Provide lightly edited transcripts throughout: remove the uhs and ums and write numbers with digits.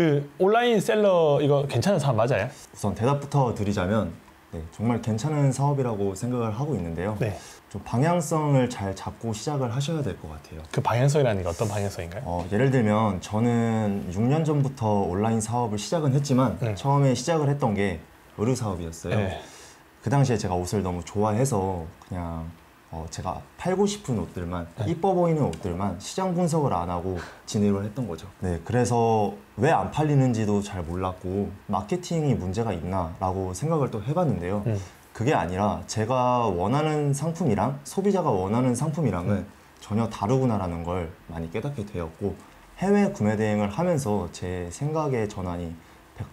그 온라인 셀러 이거 괜찮은 사업 맞아요? 우선 대답부터 드리자면 네, 정말 괜찮은 사업이라고 생각을 하고 있는데요. 네. 좀 방향성을 잘 잡고 시작을 하셔야 될 것 같아요. 그 방향성이라는 게 어떤 방향성인가요? 예를 들면 저는 6년 전부터 온라인 사업을 시작은 했지만 처음에 시작을 했던 게 의류 사업이었어요. 네. 그 당시에 제가 옷을 너무 좋아해서 그냥 제가 팔고 싶은 옷들만 이뻐 보이는 옷들만 시장 분석을 안 하고 진입을 했던 거죠. 네, 그래서 왜 안 팔리는지도 잘 몰랐고 마케팅이 문제가 있나 라고 생각을 또 해봤는데요. 그게 아니라 제가 원하는 상품이랑 소비자가 원하는 상품이랑은 전혀 다르구나라는 걸 많이 깨닫게 되었고, 해외 구매 대행을 하면서 제 생각의 전환이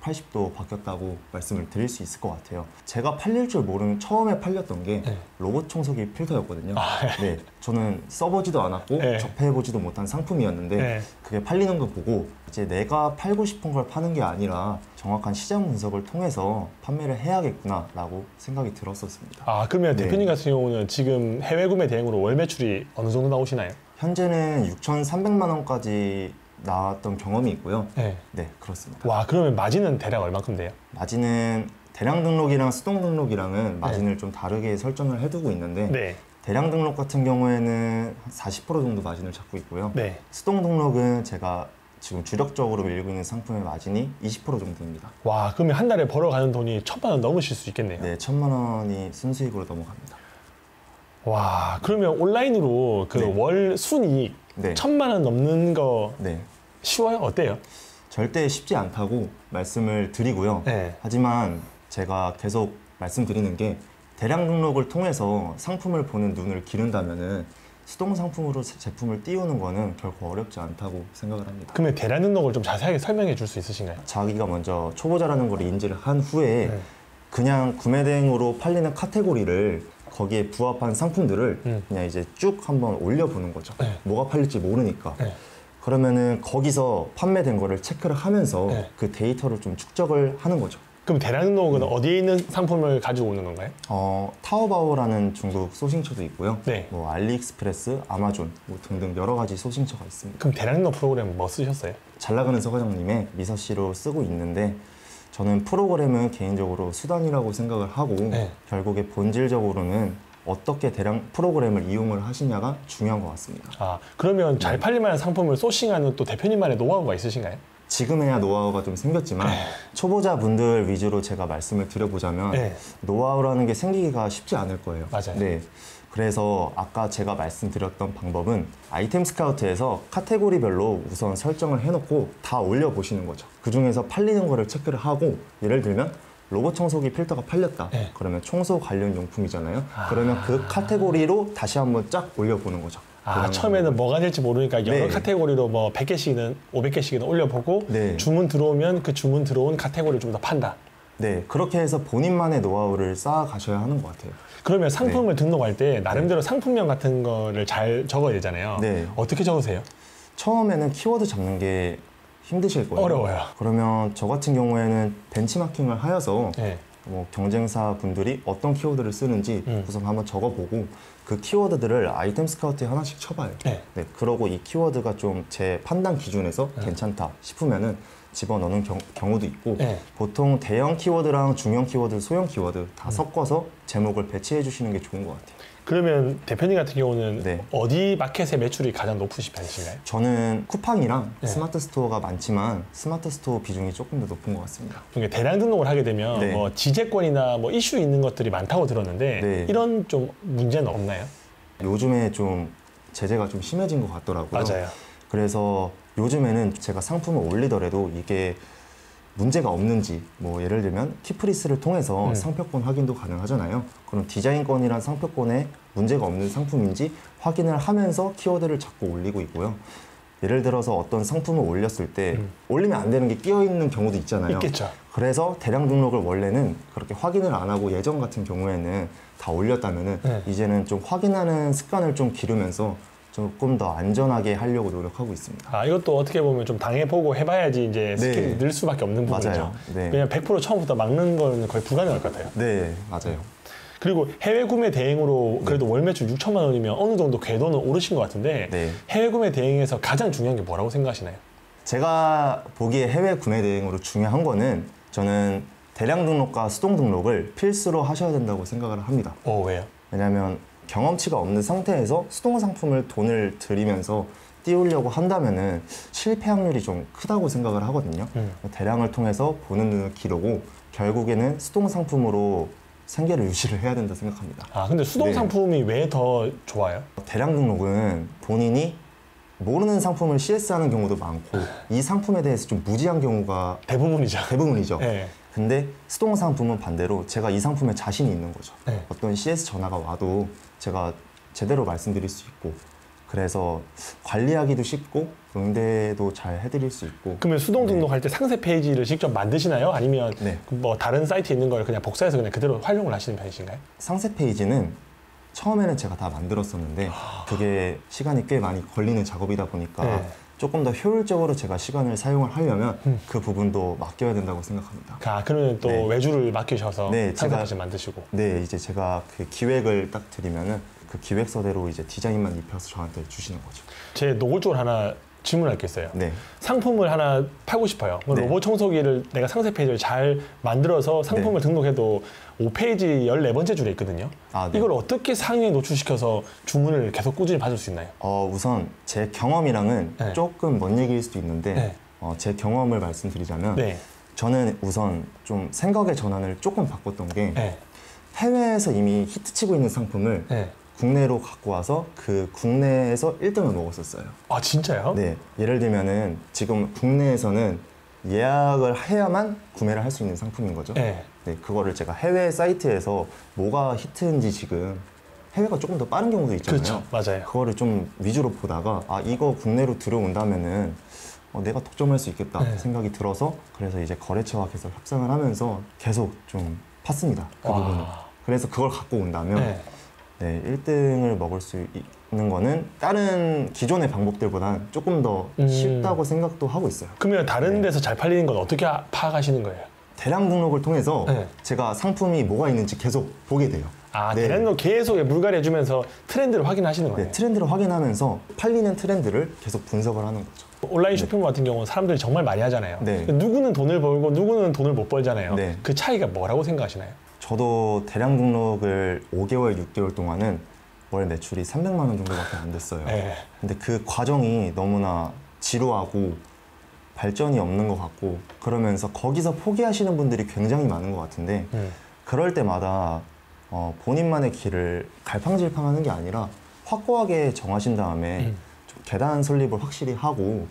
180도 바뀌었다고 말씀을 드릴 수 있을 것 같아요. 제가 팔릴 줄 모르는 처음에 팔렸던 게 로봇 청소기 필터였거든요. 네, 저는 써보지도 않았고 접해보지도 못한 상품이었는데 그게 팔리는 거 보고 이제 내가 팔고 싶은 걸 파는 게 아니라 정확한 시장 분석을 통해서 판매를 해야겠구나 라고 생각이 들었었습니다. 아, 그러면 대표님 같은 경우는 지금 해외 구매 대행으로 월 매출이 어느 정도 나오시나요? 현재는 6,300만 원까지 나왔던 경험이 있고요. 네, 그렇습니다. 와, 그러면 마진은 대략 얼마큼 돼요? 마진은 대량 등록이랑 수동 등록이랑은 마진을 좀 다르게 설정을 해두고 있는데 대량 등록 같은 경우에는 40% 정도 마진을 잡고 있고요. 수동 등록은 제가 지금 주력적으로 밀고 있는 상품의 마진이 20% 정도입니다. 와, 그러면 한 달에 벌어가는 돈이 1,000만 원 넘으실 수 있겠네요. 네, 1,000만 원이 순수익으로 넘어갑니다. 와, 그러면 온라인으로 그 월 순이익 1,000만 원 넘는 거 쉬워요? 어때요? 절대 쉽지 않다고 말씀을 드리고요. 하지만 제가 계속 말씀드리는 게 대량 등록을 통해서 상품을 보는 눈을 기른다면은 수동 상품으로 제품을 띄우는 거는 결코 어렵지 않다고 생각을 합니다. 그러면 대량 등록을 좀 자세하게 설명해 줄 수 있으신가요? 자기가 먼저 초보자라는 걸 인지를 한 후에 그냥 구매 대행으로 팔리는 카테고리를 거기에 부합한 상품들을 그냥 이제 쭉 한번 올려보는 거죠. 뭐가 팔릴지 모르니까. 그러면은 거기서 판매된 거를 체크를 하면서 그 데이터를 좀 축적을 하는 거죠. 그럼 대량 등록은 어디에 있는 상품을 가지고 오는 건가요? 타오바오라는 중국 소싱처도 있고요. 뭐 알리익스프레스, 아마존 뭐 등등 여러 가지 소싱처가 있습니다. 그럼 대량 등록 프로그램 뭐 쓰셨어요? 잘 나가는 서과장님의 미서씨로 쓰고 있는데, 저는 프로그램은 개인적으로 수단이라고 생각을 하고 결국에 본질적으로는 어떻게 대량 프로그램을 이용을 하시냐가 중요한 것 같습니다. 아, 그러면 잘 팔릴 만한 상품을 소싱하는 또 대표님만의 노하우가 있으신가요? 지금에야 노하우가 좀 생겼지만 초보자분들 위주로 제가 말씀을 드려보자면 노하우라는 게 생기기가 쉽지 않을 거예요. 맞아요. 네. 그래서 아까 제가 말씀드렸던 방법은 아이템 스카우트에서 카테고리별로 우선 설정을 해놓고 다 올려보시는 거죠. 그 중에서 팔리는 거를 체크를 하고, 예를 들면 로봇 청소기 필터가 팔렸다. 그러면 청소 관련 용품이잖아요. 그러면 그 카테고리로 다시 한번 쫙 올려보는 거죠. 처음에는 뭐가 될지 모르니까 여러 카테고리로 뭐 100개씩이든 500개씩이든 올려보고 주문 들어오면 그 주문 들어온 카테고리를 좀 더 판다. 네, 그렇게 해서 본인만의 노하우를 쌓아 가셔야 하는 것 같아요. 그러면 상품을 등록할 때 나름대로 상품명 같은 거를 잘 적어야 되잖아요. 어떻게 적으세요? 처음에는 키워드 잡는 게 힘드실 거예요. 어려워요. 그러면 저 같은 경우에는 벤치마킹을 하여서 뭐 경쟁사 분들이 어떤 키워드를 쓰는지 우선 한번 적어보고 그 키워드들을 아이템 스카우트에 하나씩 쳐봐요. 그러고 이 키워드가 좀 제 판단 기준에서 괜찮다 싶으면은 집어넣는 경우도 있고, 보통 대형 키워드랑 중형 키워드, 소형 키워드 다 섞어서 제목을 배치해 주시는 게 좋은 것 같아요. 그러면 대표님 같은 경우는 어디 마켓의 매출이 가장 높으신 편이신가요? 저는 쿠팡이랑 스마트 스토어가 많지만 스마트 스토어 비중이 조금 더 높은 것 같습니다. 그러니까 대량 등록을 하게 되면 뭐 지재권이나 뭐 이슈 있는 것들이 많다고 들었는데 이런 좀 문제는 없나요? 요즘에 좀 제재가 좀 심해진 것 같더라고요. 맞아요. 그래서 요즘에는 제가 상품을 올리더라도 이게 문제가 없는지, 뭐 예를 들면 키프리스를 통해서 상표권 확인도 가능하잖아요. 그럼 디자인권이란 상표권에 문제가 없는 상품인지 확인을 하면서 키워드를 자꾸 올리고 있고요. 예를 들어서 어떤 상품을 올렸을 때 올리면 안 되는 게 끼어 있는 경우도 있잖아요. 있겠죠. 그래서 대량 등록을 원래는 그렇게 확인을 안 하고 예전 같은 경우에는 다 올렸다면은 이제는 좀 확인하는 습관을 좀 기르면서 조금 더 안전하게 하려고 노력하고 있습니다. 이것도 어떻게 보면 좀 당해보고 해봐야지 이제 스킬이 늘 수밖에 없는 부분이죠. 맞아요. 그냥 100% 처음부터 막는 거는 거의 불가능할 것 같아요. 네, 맞아요. 그리고 해외 구매 대행으로 그래도 월 매출 6천만 원이면 어느 정도 궤도는 오르신 것 같은데 해외 구매 대행에서 가장 중요한 게 뭐라고 생각하시나요? 제가 보기에 해외 구매 대행으로 중요한 거는 저는 대량 등록과 수동 등록을 필수로 하셔야 된다고 생각을 합니다. 왜요? 왜냐하면 경험치가 없는 상태에서 수동 상품을 돈을 들이면서 띄우려고 한다면은 실패 확률이 좀 크다고 생각을 하거든요. 대량을 통해서 보는 눈을 기르고 결국에는 수동 상품으로 생계를 유지를 해야 된다 생각합니다. 근데 수동 상품이 왜 더 좋아요? 대량 등록은 본인이 모르는 상품을 CS하는 경우도 많고 이 상품에 대해서 좀 무지한 경우가 대부분이죠. 네. 근데 수동 상품은 반대로 제가 이 상품에 자신이 있는 거죠. 네. 어떤 CS 전화가 와도 제가 제대로 말씀드릴 수 있고 그래서 관리하기도 쉽고 응대도 잘 해드릴 수 있고. 그러면 수동 등록할 때 상세 페이지를 직접 만드시나요? 아니면 뭐 다른 사이트에 있는 걸 그냥 복사해서 그냥 그대로 활용을 하시는 편이신가요? 상세 페이지는 처음에는 제가 다 만들었었는데 그게 시간이 꽤 많이 걸리는 작업이다 보니까 조금 더 효율적으로 제가 시간을 사용을 하려면 그 부분도 맡겨야 된다고 생각합니다. 그러면 또 외주를 맡기셔서 상세 페이지 만드시고. 네, 이제 제가 그 기획을 딱 드리면은 그 기획서대로 이제 디자인만 입혀서 저한테 주시는 거죠. 제 노골적으로 하나 질문할 게 있어요. 상품을 하나 팔고 싶어요. 로봇 청소기를 내가 상세 페이지를 잘 만들어서 상품을 등록해도 5페이지 14번째 줄에 있거든요. 이걸 어떻게 상위에 노출시켜서 주문을 계속 꾸준히 받을 수 있나요? 우선 제 경험이랑은 조금 먼 얘기일 수도 있는데 제 경험을 말씀드리자면 저는 우선 좀 생각의 전환을 조금 바꿨던 게 해외에서 이미 히트치고 있는 상품을 국내로 갖고 와서 그 국내에서 1등을 먹었었어요. 진짜요? 네. 예를 들면은 지금 국내에서는 예약을 해야만 구매를 할 수 있는 상품인 거죠. 네. 그거를 제가 해외 사이트에서 뭐가 히트인지 지금 해외가 조금 더 빠른 경우도 있잖아요. 그렇죠. 맞아요. 그거를 좀 위주로 보다가 이거 국내로 들어온다면은 내가 독점할 수 있겠다 생각이 들어서 그래서 이제 거래처와 계속 협상을 하면서 계속 좀 팠습니다. 그 부분을. 그래서 그걸 갖고 온다면 1등을 먹을 수 있는 거는 다른 기존의 방법들보다는 조금 더 쉽다고 생각도 하고 있어요. 그러면 다른 데서 잘 팔리는 건 어떻게 파악하시는 거예요? 대량 등록을 통해서 제가 상품이 뭐가 있는지 계속 보게 돼요. 대량 등록 계속 물갈이 해주면서 트렌드를 확인하시는 거예요? 네, 트렌드를 확인하면서 팔리는 트렌드를 계속 분석을 하는 거죠. 온라인 쇼핑몰 같은 경우는 사람들이 정말 많이 하잖아요. 누구는 돈을 벌고 누구는 돈을 못 벌잖아요. 그 차이가 뭐라고 생각하시나요? 저도 대량 등록을 5개월, 6개월 동안은 월 매출이 300만 원 정도밖에 안 됐어요. 근데 그 과정이 너무나 지루하고 발전이 없는 것 같고 그러면서 거기서 포기하시는 분들이 굉장히 많은 것 같은데 그럴 때마다 본인만의 길을 갈팡질팡하는 게 아니라 확고하게 정하신 다음에 좀 계단 설립을 확실히 하고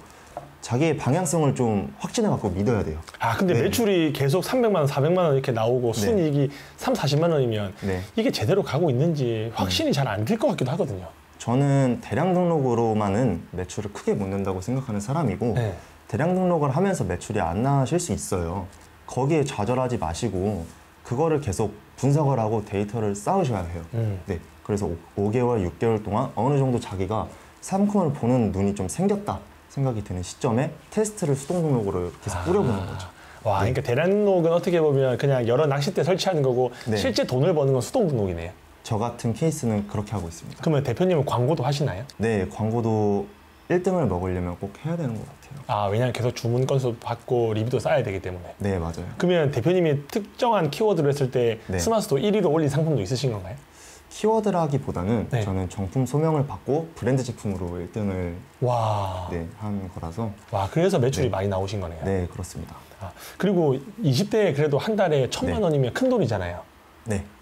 자기의 방향성을 좀 확신해 갖고 믿어야 돼요. 근데 매출이 계속 300만 원, 400만 원 이렇게 나오고 순이익이 3, 40만 원이면 이게 제대로 가고 있는지 확신이 잘 안 들 것 같기도 하거든요. 저는 대량 등록으로만은 매출을 크게 못 낸다고 생각하는 사람이고 대량 등록을 하면서 매출이 안 나실 수 있어요. 거기에 좌절하지 마시고 그거를 계속 분석을 하고 데이터를 쌓으셔야 해요. 그래서 5개월, 6개월 동안 어느 정도 자기가 상품을 보는 눈이 좀 생겼다 생각이 드는 시점에 테스트를 수동 등록으로 계속 뿌려보는 거죠. 그러니까 대량 등록은 어떻게 보면 그냥 여러 낚싯대 설치하는 거고 실제 돈을 버는 건 수동 등록이네요. 저 같은 케이스는 그렇게 하고 있습니다. 그러면 대표님은 광고도 하시나요? 네, 광고도 1등을 먹으려면 꼭 해야 되는 것 같아요. 왜냐면 계속 주문 건수 받고 리뷰도 쌓아야 되기 때문에. 네, 맞아요. 그러면 대표님이 특정한 키워드를 했을 때 스마스토어 1위로 올린 상품도 있으신 건가요? 키워드라기보다는 저는 정품 소명을 받고 브랜드 제품으로 1등을 한 거라서. 그래서 매출이 많이 나오신 거네요. 네, 그렇습니다. 그리고 20대에 그래도 한 달에 1,000만 원이면 큰 돈이잖아요.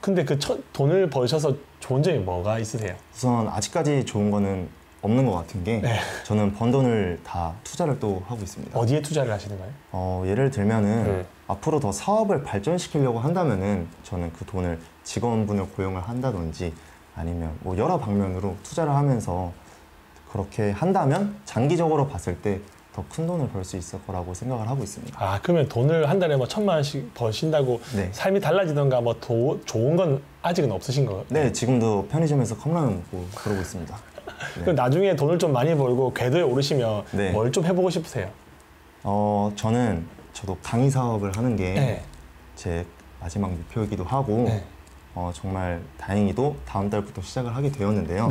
근데 그 돈을 버셔서 좋은 점이 뭐가 있으세요? 우선 아직까지 좋은 거는 없는 것 같은 게 저는 번 돈을 다 투자를 또 하고 있습니다. 어디에 투자를 하시는 거예요? 예를 들면은 앞으로 더 사업을 발전시키려고 한다면은 저는 그 돈을 직원분을 고용을 한다든지 아니면 뭐 여러 방면으로 투자를 하면서 그렇게 한다면 장기적으로 봤을 때 더 큰 돈을 벌 수 있을 거라고 생각을 하고 있습니다. 그러면 돈을 한 달에 뭐 1,000만 원씩 버신다고 삶이 달라지던가 뭐 좋은 건 아직은 없으신 거예요? 네, 지금도 편의점에서 컵라면 먹고 그러고 있습니다. 그럼 나중에 돈을 좀 많이 벌고 궤도에 오르시면 뭘 좀 해보고 싶으세요? 저도 강의 사업을 하는 게 제 마지막 목표이기도 하고 정말 다행히도 다음 달부터 시작을 하게 되었는데요.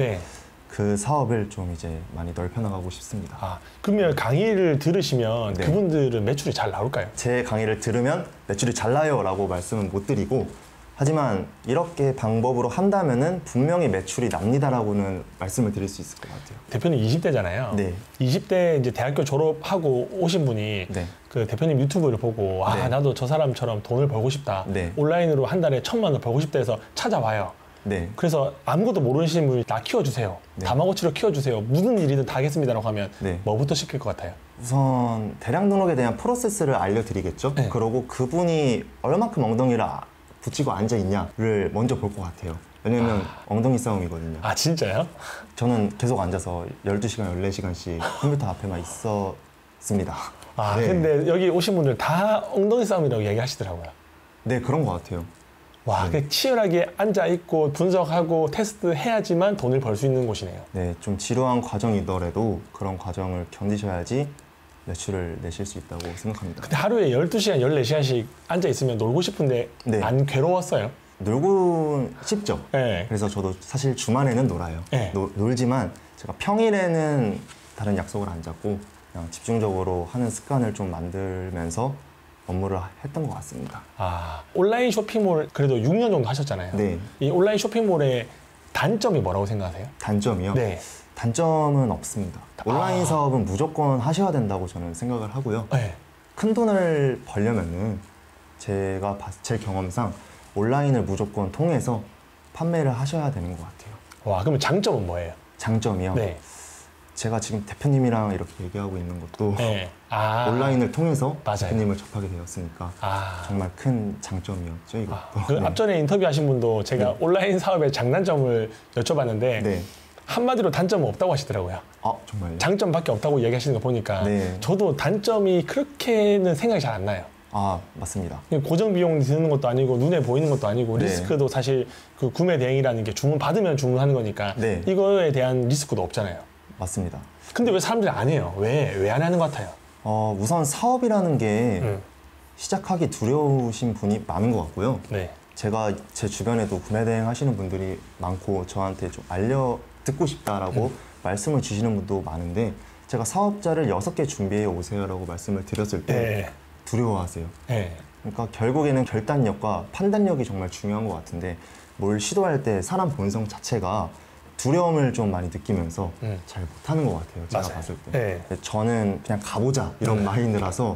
그 사업을 좀 이제 많이 넓혀나가고 싶습니다. 아, 그러면 강의를 들으시면 네. 그분들은 매출이 잘 나올까요? 제 강의를 들으면 매출이 잘 나요 라고 말씀은 못 드리고, 하지만 이렇게 방법으로 한다면은 분명히 매출이 납니다라고는 말씀을 드릴 수 있을 것 같아요. 대표님 20대잖아요. 네. 20대 이제 대학교 졸업하고 오신 분이 네. 그 대표님 유튜브를 보고 아, 네. 나도 저 사람처럼 돈을 벌고 싶다. 네. 온라인으로 한 달에 1,000만 원 벌고 싶다 해서 찾아와요. 네. 그래서 아무것도 모르시는 분이 나 키워주세요. 네. 다마고치로 키워주세요. 무슨 일이든 다 하겠습니다라고 하면 네. 뭐부터 시킬 것 같아요? 우선 대량 등록에 대한 프로세스를 알려드리겠죠. 네. 그러고 그분이 얼마큼 엉덩이를 붙이고 앉아있냐를 먼저 볼 것 같아요. 왜냐면 엉덩이 싸움이거든요. 아, 진짜요? 저는 계속 앉아서 12시간, 14시간씩 컴퓨터 앞에만 있었습니다. 아, 네. 근데 여기 오신 분들 다 엉덩이 싸움이라고 얘기하시더라고요. 네, 그런 것 같아요. 와, 네. 치열하게 앉아있고 분석하고 테스트 해야지만 돈을 벌 수 있는 곳이네요. 네, 좀 지루한 과정이더라도 그런 과정을 견디셔야지 매출을 내실 수 있다고 생각합니다. 근데 하루에 12시간, 14시간씩 앉아있으면 놀고 싶은데 네. 안 괴로웠어요? 놀고 싶죠. 네. 그래서 저도 사실 주말에는 놀아요. 네. 놀지만 제가 평일에는 다른 약속을 안 잡고 그냥 집중적으로 하는 습관을 좀 만들면서 업무를 했던 것 같습니다. 아, 온라인 쇼핑몰 그래도 6년 정도 하셨잖아요. 네. 이 온라인 쇼핑몰의 단점이 뭐라고 생각하세요? 단점이요? 네. 단점은 없습니다. 온라인 사업은 무조건 하셔야 된다고 저는 생각을 하고요. 네. 큰 돈을 벌려면은 제 경험상 온라인을 무조건 통해서 판매를 하셔야 되는 것 같아요. 와, 그러면 장점은 뭐예요? 장점이요? 네. 제가 지금 대표님이랑 이렇게 얘기하고 있는 것도 네. 아, 온라인을 통해서 맞아요. 대표님을 접하게 되었으니까 아. 정말 큰 장점이었죠, 이것도. 그 네. 앞전에 인터뷰하신 분도 제가 네. 온라인 사업의 장단점을 여쭤봤는데 네. 한마디로 단점은 없다고 하시더라고요. 아, 정말요? 장점밖에 없다고 얘기하시는 거 보니까 네. 저도 단점이 그렇게는 생각이 잘 안 나요. 아, 맞습니다. 고정 비용 드는 것도 아니고 눈에 보이는 것도 아니고 네. 리스크도 사실 그 구매 대행이라는 게 주문 받으면 주문하는 거니까 네. 이거에 대한 리스크도 없잖아요. 맞습니다. 근데 왜 사람들이 안 해요? 왜 안 하는 것 같아요? 우선 사업이라는 게 시작하기 두려우신 분이 많은 것 같고요. 네. 제가 제 주변에도 구매 대행 하시는 분들이 많고 저한테 좀 듣고 싶다라고 말씀을 주시는 분도 많은데, 제가 사업자를 6개 준비해 오세요라고 말씀을 드렸을 때 네. 두려워하세요. 네. 그러니까 결국에는 결단력과 판단력이 정말 중요한 것 같은데, 뭘 시도할 때 사람 본성 자체가 두려움을 좀 많이 느끼면서 잘 못하는 것 같아요. 제가 맞아요. 봤을 때. 네. 저는 그냥 가보자 이런 마인드라서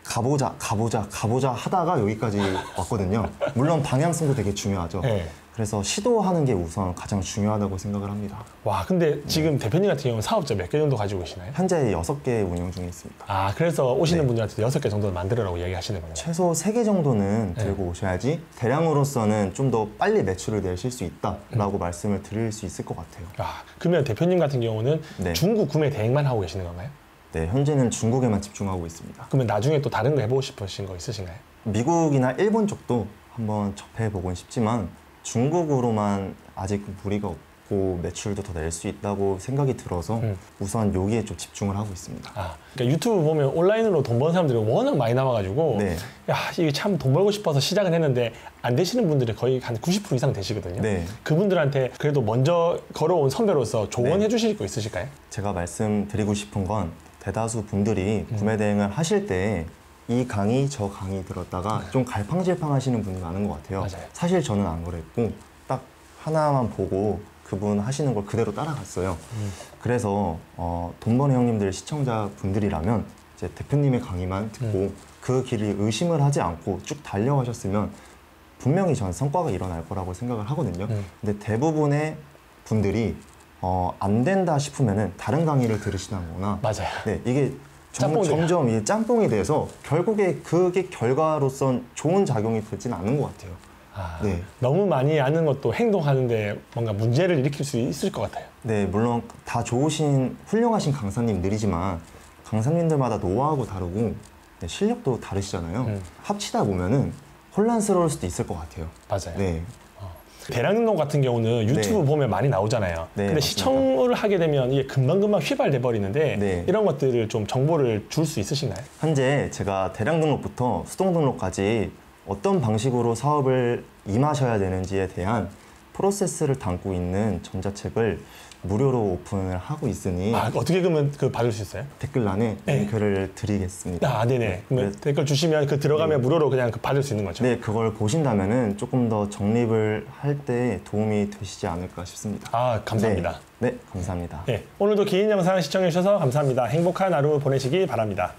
가보자 하다가 여기까지 왔거든요. 물론 방향성도 되게 중요하죠. 네. 그래서 시도하는 게 우선 가장 중요하다고 생각을 합니다. 와, 근데 지금 대표님 같은 경우는 사업자 몇 개 정도 가지고 계시나요? 현재 6개 운영 중에 있습니다. 아, 그래서 오시는 네. 분들한테 6개 정도는 만들어라고 얘기하시는 거네요. 최소 3개 정도는 네. 들고 오셔야지 대량으로서는 좀 더 빨리 매출을 내실 수 있다라고 말씀을 드릴 수 있을 것 같아요. 아, 그러면 대표님 같은 경우는 네. 중국 구매 대행만 하고 계시는 건가요? 네, 현재는 중국에만 집중하고 있습니다. 그러면 나중에 또 다른 거 해보고 싶으신 거 있으신가요? 미국이나 일본 쪽도 한번 접해보곤 싶지만 중국으로만 아직 무리가 없고 매출도 더 낼 수 있다고 생각이 들어서 우선 여기에 좀 집중을 하고 있습니다. 아, 그러니까 유튜브 보면 온라인으로 돈 버는 사람들이 워낙 많이 나와가지고 네. 야, 이게 참 돈 벌고 싶어서 시작은 했는데 안 되시는 분들이 거의 한 90% 이상 되시거든요. 네. 그분들한테 그래도 먼저 걸어온 선배로서 조언해 네. 주실 거 있으실까요? 제가 말씀드리고 싶은 건 대다수 분들이 구매 대행을 하실 때 이 강의 저 강의 들었다가 좀 갈팡질팡 하시는 분이 많은 것 같아요. 맞아요. 사실 저는 안 그랬고 딱 하나만 보고 그분 하시는 걸 그대로 따라갔어요. 그래서 돈 버는 형님들 시청자 분들이라면 이제 대표님의 강의만 듣고 그 길을 의심을 하지 않고 쭉 달려가셨으면 분명히 전 성과가 일어날 거라고 생각을 하거든요. 근데 대부분의 분들이 안 된다 싶으면은 다른 강의를 들으시거나 맞아요. 네, 이게 짬뽕이 점점 이 짬뽕이 돼서 결국에 그게 결과로선 좋은 작용이 되지는 않는 것 같아요. 아, 네. 너무 많이 아는 것도 행동하는데 뭔가 문제를 일으킬 수 있을 것 같아요. 네, 물론 다 좋으신 훌륭하신 강사님들이지만 강사님들마다 노하우고 다르고 네, 실력도 다르시잖아요. 합치다 보면은 혼란스러울 수도 있을 것 같아요. 맞아요. 네. 대량 등록 같은 경우는 유튜브 네. 보면 많이 나오잖아요. 네, 근데 맞습니다. 시청을 하게 되면 이게 금방금방 휘발돼 버리는데 네. 이런 것들을 좀 정보를 줄 수 있으신가요? 현재 제가 대량 등록부터 수동 등록까지 어떤 방식으로 사업을 임하셔야 되는지에 대한 프로세스를 담고 있는 전자책을 무료로 오픈을 하고 있으니 어떻게 그러면 그 받을 수 있어요? 댓글란에 네. 링크를 드리겠습니다. 네네. 네. 댓글 주시면 그 들어가면 무료로 그냥 받을 수 있는 거죠? 네, 그걸 보신다면은 조금 더 정립을 할 때 도움이 되시지 않을까 싶습니다. 감사합니다. 네, 감사합니다. 네, 오늘도 긴 영상 시청해 주셔서 감사합니다. 행복한 하루 보내시기 바랍니다.